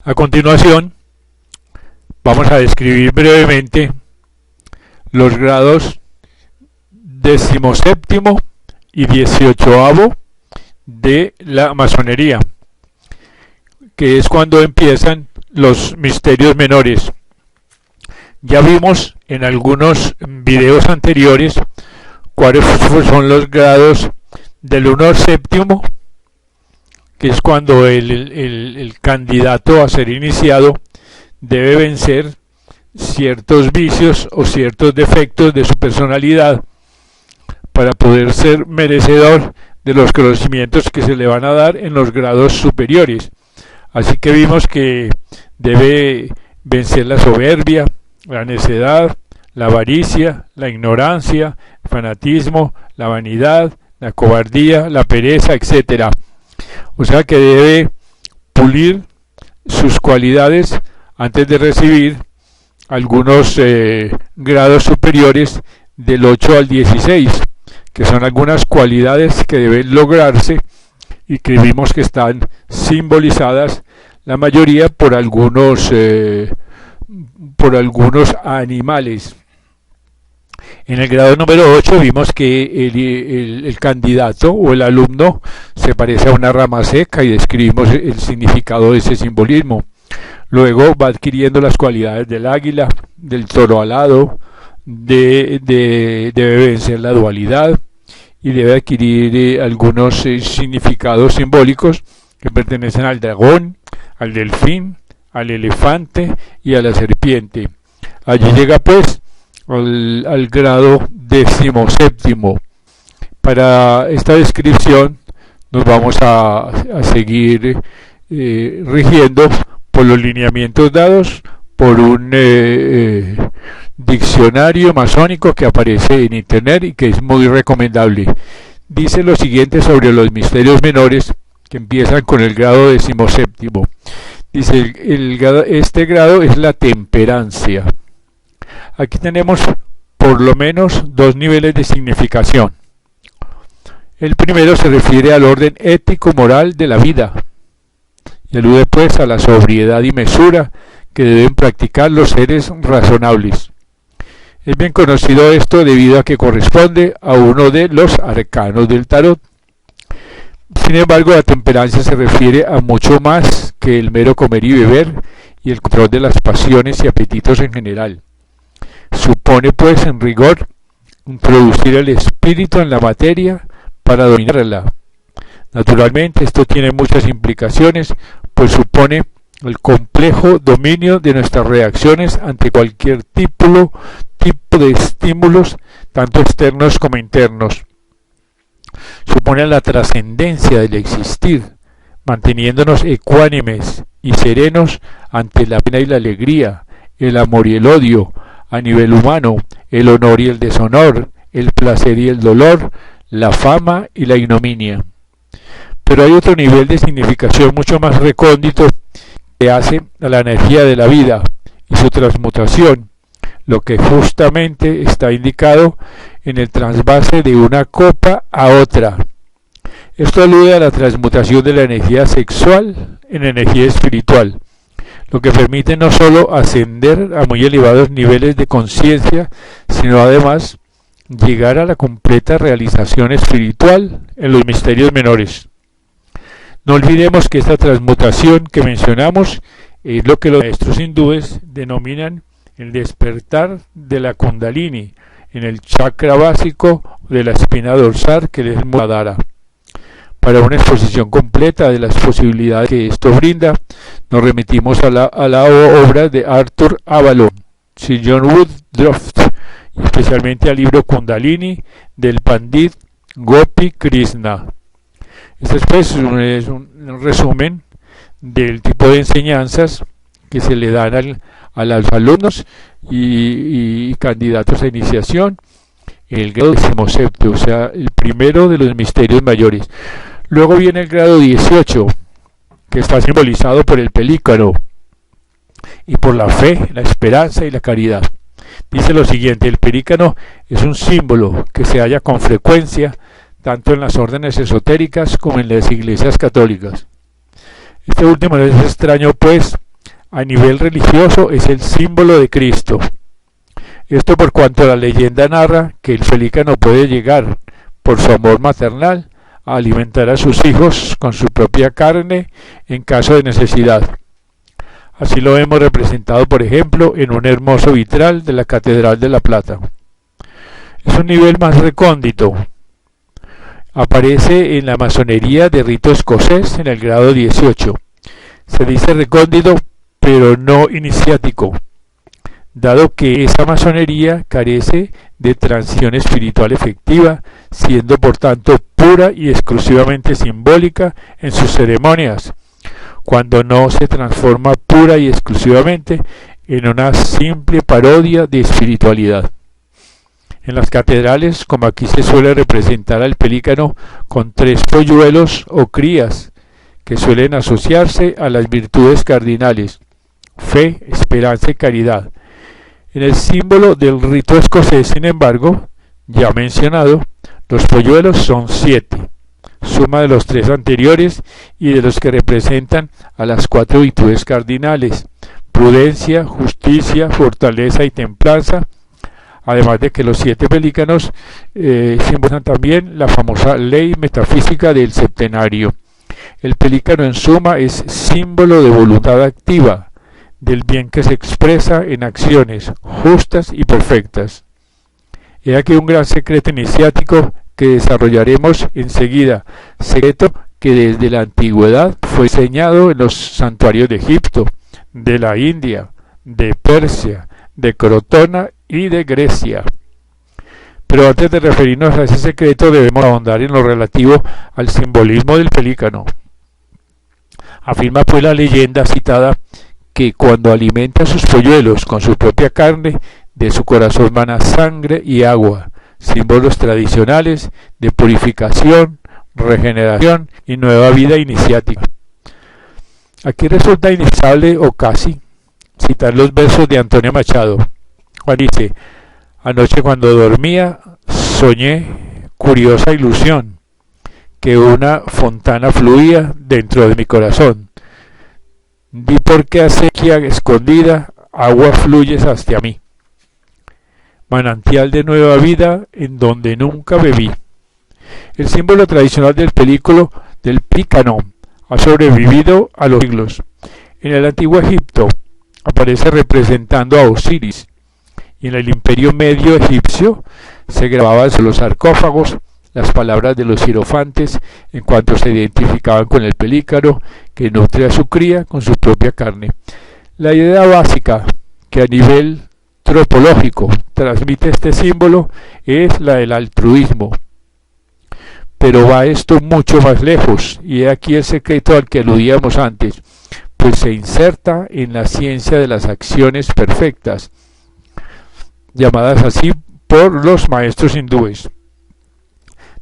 A continuación, vamos a describir brevemente los grados 17º y 18º de la masonería, que es cuando empiezan los misterios menores. Ya vimos en algunos videos anteriores cuáles son los grados del 1 al 7º, que es cuando el candidato a ser iniciado debe vencer ciertos vicios o ciertos defectos de su personalidad para poder ser merecedor de los conocimientos que se le van a dar en los grados superiores. Así que vimos que debe vencer la soberbia, la necedad, la avaricia, la ignorancia, el fanatismo, la vanidad, la cobardía, la pereza, etc. O sea que debe pulir sus cualidades antes de recibir algunos grados superiores del 8 al 16, que son algunas cualidades que deben lograrse y que vimos que están simbolizadas la mayoría por algunos animales. En el grado número 8 vimos que el candidato o el alumno se parece a una rama seca y describimos el significado de ese simbolismo. Luego va adquiriendo las cualidades del águila, del toro alado, debe vencer la dualidad y debe adquirir algunos significados simbólicos que pertenecen al dragón, al delfín, al elefante y a la serpiente. Allí llega pues al grado 17º. Para esta descripción nos vamos a seguir rigiendo por los lineamientos dados por un diccionario masónico que aparece en internet y que es muy recomendable. Dice lo siguiente sobre los misterios menores que empiezan con el grado 17º. Dice este grado es la temperancia. Aquí tenemos por lo menos dos niveles de significación. El primero se refiere al orden ético-moral de la vida y alude pues a la sobriedad y mesura que deben practicar los seres razonables. Es bien conocido esto debido a que corresponde a uno de los arcanos del tarot. Sin embargo, la temperancia se refiere a mucho más que el mero comer y beber y el control de las pasiones y apetitos en general. Supone pues en rigor introducir el espíritu en la materia para dominarla. Naturalmente esto tiene muchas implicaciones, pues supone el complejo dominio de nuestras reacciones ante cualquier tipo de estímulos, tanto externos como internos. Supone la trascendencia del existir, manteniéndonos ecuánimes y serenos ante la pena y la alegría, el amor y el odio, a nivel humano, el honor y el deshonor, el placer y el dolor, la fama y la ignominia. Pero hay otro nivel de significación mucho más recóndito que hace a la energía de la vida y su transmutación, lo que justamente está indicado en el trasvase de una copa a otra. Esto alude a la transmutación de la energía sexual en energía espiritual, lo que permite no solo ascender a muy elevados niveles de conciencia, sino además llegar a la completa realización espiritual en los misterios menores. No olvidemos que esta transmutación que mencionamos es lo que los maestros hindúes denominan el despertar de la Kundalini en el chakra básico de la espina dorsal, que es el Muladhara. Para una exposición completa de las posibilidades que esto brinda, nos remitimos a la obra de Arthur Avalon, Sir John Woodruff, y especialmente al libro Kundalini del Pandit Gopi Krishna. Este es un resumen del tipo de enseñanzas que se le dan a los alumnos y candidatos a iniciación en el grado 17º, o sea, el primero de los misterios mayores. Luego viene el grado 18, que está simbolizado por el pelícano y por la fe, la esperanza y la caridad. Dice lo siguiente: el pelícano es un símbolo que se halla con frecuencia tanto en las órdenes esotéricas como en las iglesias católicas. Este último no es extraño, pues, a nivel religioso es el símbolo de Cristo. Esto por cuanto la leyenda narra que el pelícano puede llegar, por su amor maternal, a alimentar a sus hijos con su propia carne en caso de necesidad. Así lo hemos representado, por ejemplo, en un hermoso vitral de la Catedral de La Plata. Es un nivel más recóndito. Aparece en la masonería de rito escocés en el grado 18. Se dice recóndito, pero no iniciático, dado que esa masonería carece de transición espiritual efectiva, siendo por tanto pura y exclusivamente simbólica en sus ceremonias, cuando no se transforma pura y exclusivamente en una simple parodia de espiritualidad. En las catedrales, como aquí se suele representar al pelícano con 3 polluelos o crías, que suelen asociarse a las virtudes cardinales, fe, esperanza y caridad. En el símbolo del rito escocés, sin embargo, ya mencionado, los polluelos son 7, suma de los 3 anteriores y de los que representan a las 4 virtudes cardinales: prudencia, justicia, fortaleza y templanza, además de que los 7 pelícanos simbolizan también la famosa ley metafísica del septenario. El pelícano en suma es símbolo de voluntad activa, del bien que se expresa en acciones justas y perfectas. He aquí un gran secreto iniciático que desarrollaremos enseguida, secreto que desde la antigüedad fue enseñado en los santuarios de Egipto, de la India, de Persia, de Crotona y de Grecia. Pero antes de referirnos a ese secreto debemos ahondar en lo relativo al simbolismo del pelícano. Afirma pues la leyenda citada que cuando alimenta a sus polluelos con su propia carne, de su corazón mana sangre y agua, símbolos tradicionales de purificación, regeneración y nueva vida iniciática. Aquí resulta inevitable o casi citar los versos de Antonio Machado, cual dice: anoche cuando dormía soñé curiosa ilusión, que una fontana fluía dentro de mi corazón. Vi por qué acequia escondida agua fluyes hacia mí, manantial de nueva vida en donde nunca bebí. El símbolo tradicional del pelícano ha sobrevivido a los siglos. En el antiguo Egipto aparece representando a Osiris, y en el imperio medio egipcio se grababan en los sarcófagos las palabras de los hierofantes en cuanto se identificaban con el pelícano que nutre a su cría con su propia carne. La idea básica que a nivel tropológico transmite este símbolo es la del altruismo, pero va esto mucho más lejos, y he aquí el secreto al que aludíamos antes, pues se inserta en la ciencia de las acciones perfectas, llamadas así por los maestros hindúes.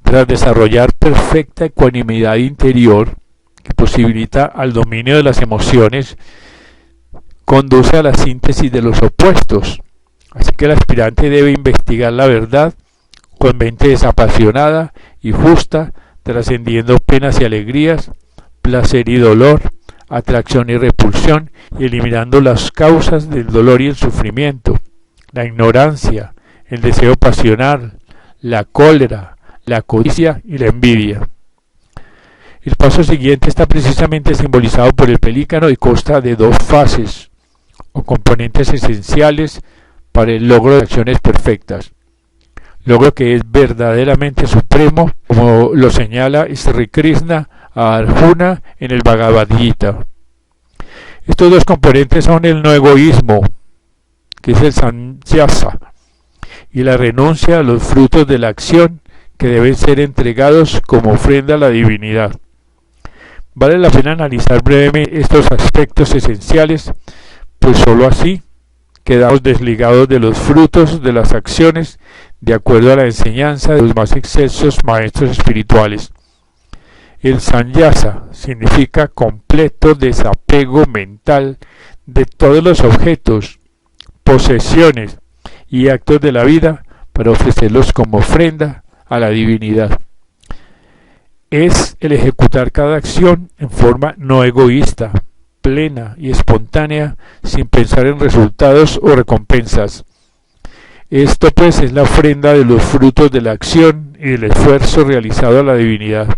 Tras desarrollar perfecta ecuanimidad interior, que posibilita al dominio de las emociones, conduce a la síntesis de los opuestos. Así que el aspirante debe investigar la verdad con mente desapasionada y justa, trascendiendo penas y alegrías, placer y dolor, atracción y repulsión, y eliminando las causas del dolor y el sufrimiento, la ignorancia, el deseo pasional, la cólera, la codicia y la envidia. El paso siguiente está precisamente simbolizado por el pelícano y consta de 2 fases o componentes esenciales para el logro de acciones perfectas, logro que es verdaderamente supremo, como lo señala Sri Krishna a Arjuna en el Bhagavad Gita. Estos 2 componentes son el no egoísmo, que es el sannyasa, y la renuncia a los frutos de la acción que deben ser entregados como ofrenda a la divinidad. Vale la pena analizar brevemente estos aspectos esenciales, pues sólo así quedamos desligados de los frutos de las acciones de acuerdo a la enseñanza de los más excelsos maestros espirituales. El sannyasa significa completo desapego mental de todos los objetos, posesiones y actos de la vida para ofrecerlos como ofrenda a la divinidad. Es el ejecutar cada acción en forma no egoísta, plena y espontánea sin pensar en resultados o recompensas. Esto pues es la ofrenda de los frutos de la acción y del esfuerzo realizado a la divinidad.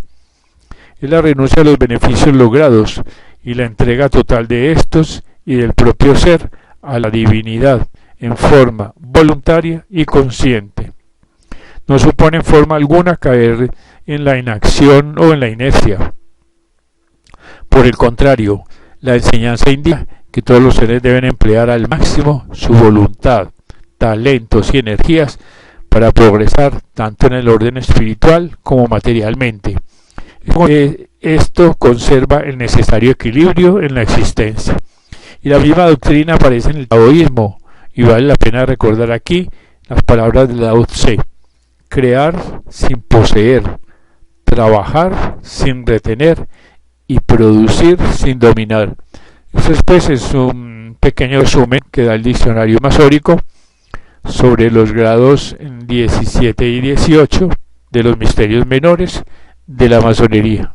Es la renuncia a los beneficios logrados y la entrega total de estos y del propio ser a la divinidad en forma voluntaria y consciente. No supone en forma alguna caer en la inacción o en la inercia. Por el contrario, la enseñanza indica que todos los seres deben emplear al máximo su voluntad, talentos y energías para progresar tanto en el orden espiritual como materialmente. Esto conserva el necesario equilibrio en la existencia. Y la misma doctrina aparece en el taoísmo, y vale la pena recordar aquí las palabras de Lao Tse: crear sin poseer, trabajar sin retener y producir sin dominar. Eso pues es un pequeño resumen que da el diccionario masórico sobre los grados 17 y 18 de los misterios menores de la masonería.